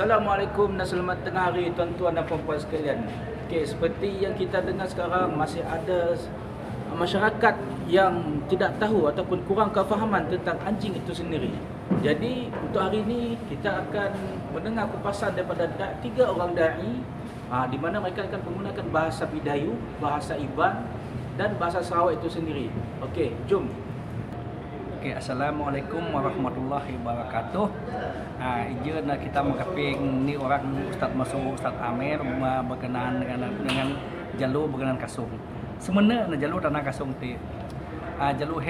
Assalamualaikum dan selamat tengah hari tuan-tuan dan puan-puan sekalian. Okey, seperti yang kita dengar sekarang, masih ada masyarakat yang tidak tahu ataupun kurang kefahaman tentang anjing itu sendiri. Jadi untuk hari ini kita akan mendengar kupasan daripada tiga orang dai, di mana mereka akan menggunakan bahasa Bidayu, bahasa Iban dan bahasa Sarawak itu sendiri. Okey, jom. Okay, Assalamualaikum warahmatullahi wabarakatuh. Izin kita mengkaping ni orang Ustaz Masuk Ustaz Amir berkenaan dengan jalur berkenaan kasung. Sebenarnya jalur tanah kasung ti jalur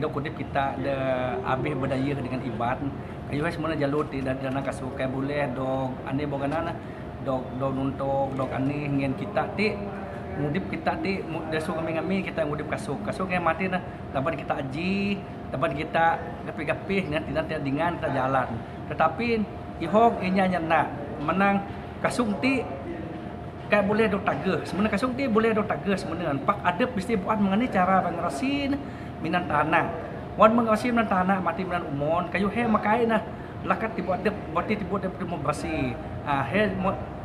do kudip kita de habis berdaya dengan iban. Kayu sebenarnya jalur ti tanah kasung kayak boleh do ane berkenaan do nuntok do ane ngin kita ti ngudip kita ti desu kami kita ngudip kasung yang mati nah dapat kita aji dapat kita gapih-gapih nanti dengan kita jalan. Tetapi ihong inya nyana menang kasung ti kayak boleh do taga. Sebenarnya kasung ti boleh do taga sebenarnya. Pak ada mesti buat mengenai cara ngerasin minan tanah. Wan mengerasin minan tanah mati minan umon kayu makai nah lakat dibuat de boti dibuat de bersih.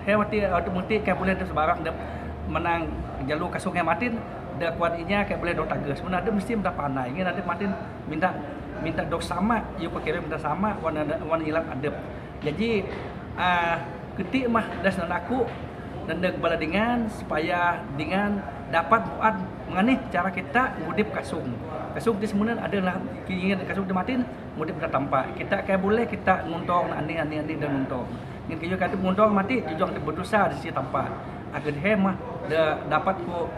Mesti kayak boleh de sebarang de menang jalur kasung yang matin dah kuat inya kayak boleh do taga. Sebenarnya ada mesti minta panai. Ingin ada matin minta dok sama, you pakai minta sama warna hilang adep. Jadi ketik mah das aku dan dek bala dengan supaya dengan dapat buat mengenai cara kita ngudip kasung. Kasung di sebenarnya adalah keinginan kasung di matin ngudip dah tampak. Kita kayak boleh kita nguntong ani dan nguntong. Ingin kayu kata nguntong mati jujur berdosa di sini tampak. Agar mah dapat ku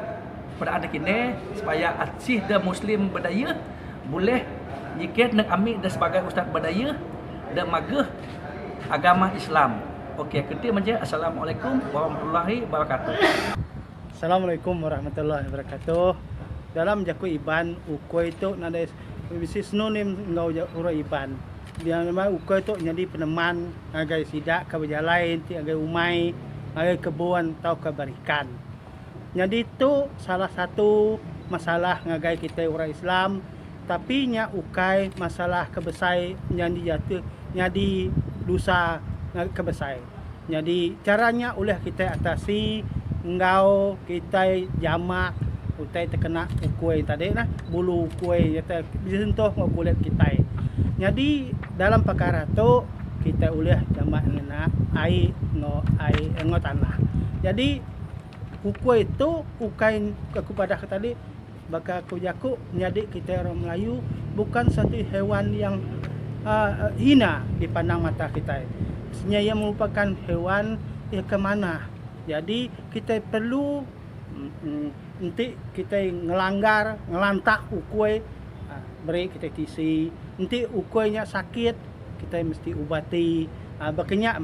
pada ada kini supaya asih dah muslim berdaya boleh nyiket nak ambil dah sebagai ustaz berdaya dan magah agama Islam. Okey, ketik manja. Assalamualaikum warahmatullahi wabarakatuh. Assalamualaikum warahmatullahi wabarakatuh. Dalam jaku iban ukoi itu nada bisi sinonim ngau ura iban. Dia memang ukoi itu jadi peneman agai sidak ke berjalan ti agai umai agai kebun atau kebarikan. Jadi itu salah satu masalah ngagai kita orang Islam, tapi nya ukai masalah kebesai yang dijatuh jadi dosa kebesai. Jadi caranya oleh kita atasi engau kita jamak utai terkena ukui tadi nah bulu ukui kita disentuh ngau kulit kita. Jadi dalam perkara tu kita oleh jamak ngena air ngo tanah. Jadi ukui itu ukai kepada tadi baka kujaku menjadi kita orang Melayu bukan satu hewan yang hina di pandang mata kita. Sebenarnya ia merupakan hewan ke mana. Jadi kita perlu nanti kita ngelantak ukui beri kita kisi. Nanti ukuinya sakit kita mesti ubati. Berkenyak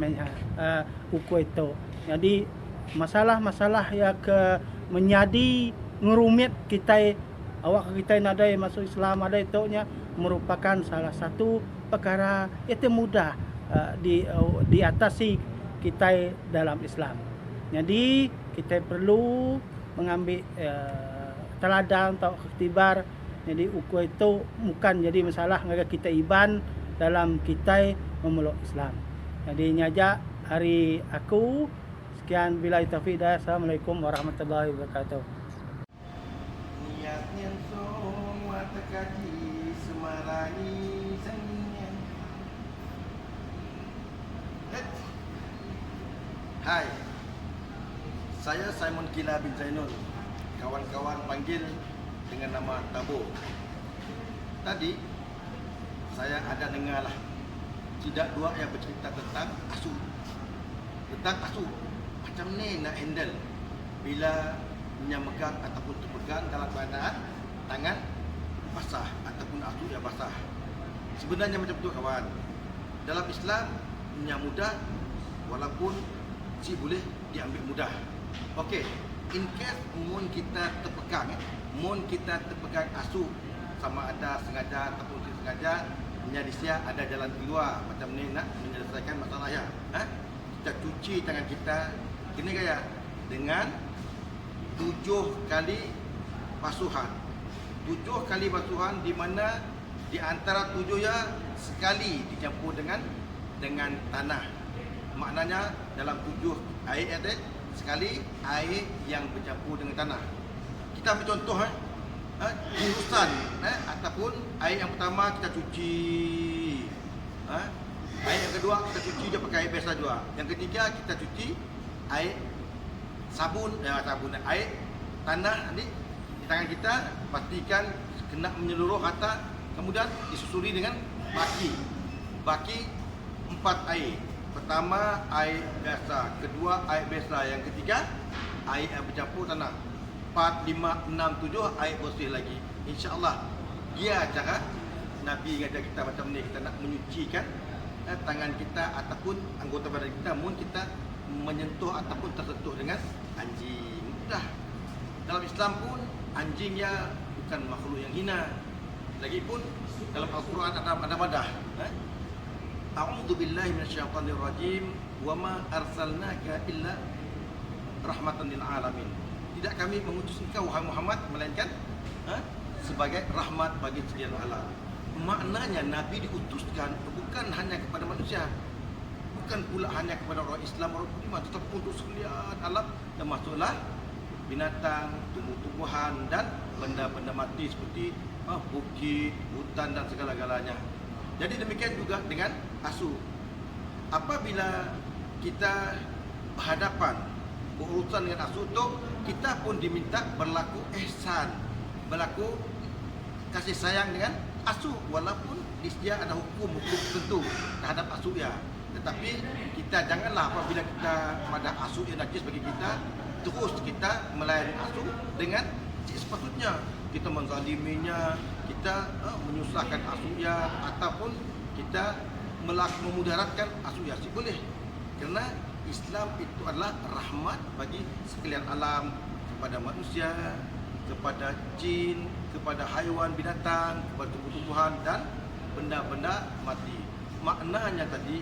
ukui itu. Jadi masalah-masalah yang menjadi ngerumit kita awak kita ada masuk Islam ada itu nya merupakan salah satu perkara itu mudah diatasi kita dalam Islam. Jadi kita perlu mengambil teladan atau ikhtibar. Jadi ukur itu bukan jadi masalah ngaga kita iban dalam kita memeluk Islam. Jadi nyaja hari aku sekian billahi taufiq. Assalamualaikum warahmatullahi wabarakatuh. Niatnya semua terkaji semarai senian. Hai, saya Simon Kila bin Zainul. Kawan-kawan panggil dengan nama Tabo. Tadi saya ada dengar lah tidak dua yang bercerita tentang asu. Macam ni nak handle bila memegang ataupun terpegang dalam keadaan tangan basah ataupun asu yang basah. Sebenarnya macam tu kawan. Dalam Islam yang mudah walaupun si boleh diambil mudah. Okey, in case kita terpegang asu sama ada sengaja ataupun tidak sengaja menjadi sia ada jalan keluar macam ni nak menyelesaikan masalah ya. Kita cuci tangan kita kini gaya dengan 7 kali basuhan. 7 kali basuhan di mana di antara 7 ya sekali dicampur dengan tanah. Maknanya dalam 7 air ada sekali air yang bercampur dengan tanah. Kita ambil contoh urusan ataupun air yang pertama kita cuci. Air yang kedua kita cuci je pakai air biasa juga. Yang ketiga kita cuci air sabun, air tanah ni di tangan kita, pastikan kena menyeluruh rata, kemudian disusuri dengan baki 4 air. Pertama air biasa, kedua air biasa, yang ketiga air yang bercampur tanah. 4, 5, 6, 7 air bersih lagi. InsyaAllah dia cara Nabi ngajar kita macam ni, kita nak menyucikan tangan kita ataupun anggota badan kita mun kita menyentuh ataupun tersentuh dengan anjing. Mudah. Dalam Islam pun anjing ya bukan makhluk yang hina. Lagipun dalam Al-Quran ada madah. A'udzu billahi minasyaitonir rajim wa ma arsalnaka illa rahmatan lil alamin. Tidak kami mengutus engkau wahai Muhammad melainkan sebagai rahmat bagi sekalian alam. Maknanya Nabi diutuskan bukan hanya kepada manusia, bukan pula hanya kepada orang Islam, orang beriman, tetapi untuk sekalian alam, termasuklah binatang, tumbuh-tumbuhan dan benda-benda mati seperti bukit, hutan dan segala-galanya. Jadi demikian juga dengan asu. Apabila kita berhadapan berurusan dengan asu tu, kita pun diminta berlaku ihsan, berlaku kasih sayang dengan asu, walaupun di dia ada hukum tertentu terhadap asu ya. Tetapi kita janganlah apabila kita pada asu yang najis bagi kita, terus kita melayani asu dengan sepatutnya. Kita menzaliminya, kita menyusahkan asu ya, ataupun kita memudaratkan asu ya. Boleh. Kerana Islam itu adalah rahmat bagi sekalian alam, kepada manusia, kepada jin, kepada haiwan, binatang, kepada tumbuh-tumbuhan dan benda-benda mati. Maknanya tadi,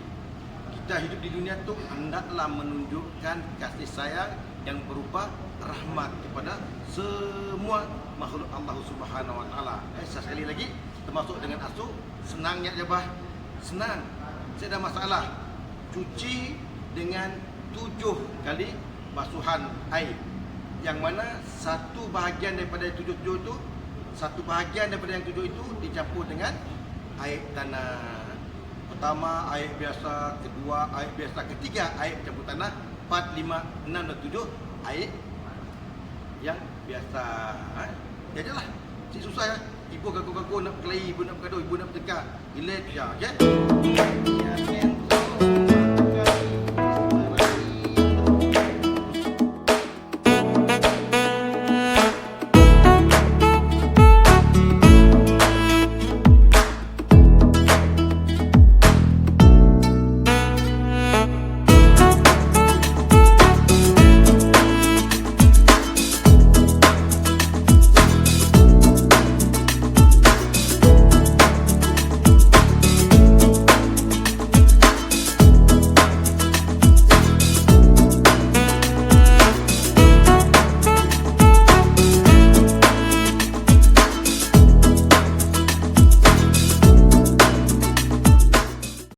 kita hidup di dunia tu hendaklah menunjukkan kasih sayang yang berupa rahmat kepada semua makhluk Allah Subhanahu Wa Taala. Sekali lagi, termasuk dengan asu, senangnya je bah, senang. Tidak ada masalah. Cuci dengan 7 kali basuhan air. Yang mana satu bahagian daripada 7 itu, satu bahagian daripada yang 7 itu dicampur dengan air tanah. Pertama air biasa, kedua air biasa, ketiga air campur tanah, 4, 5, 6 dan 7 air yang biasa. Jadilah si susah ya. Ibu gagu-gagu nak berkelahi, ibu nak bergaduh, ibu nak bertekak. Relax je, okey? Ya,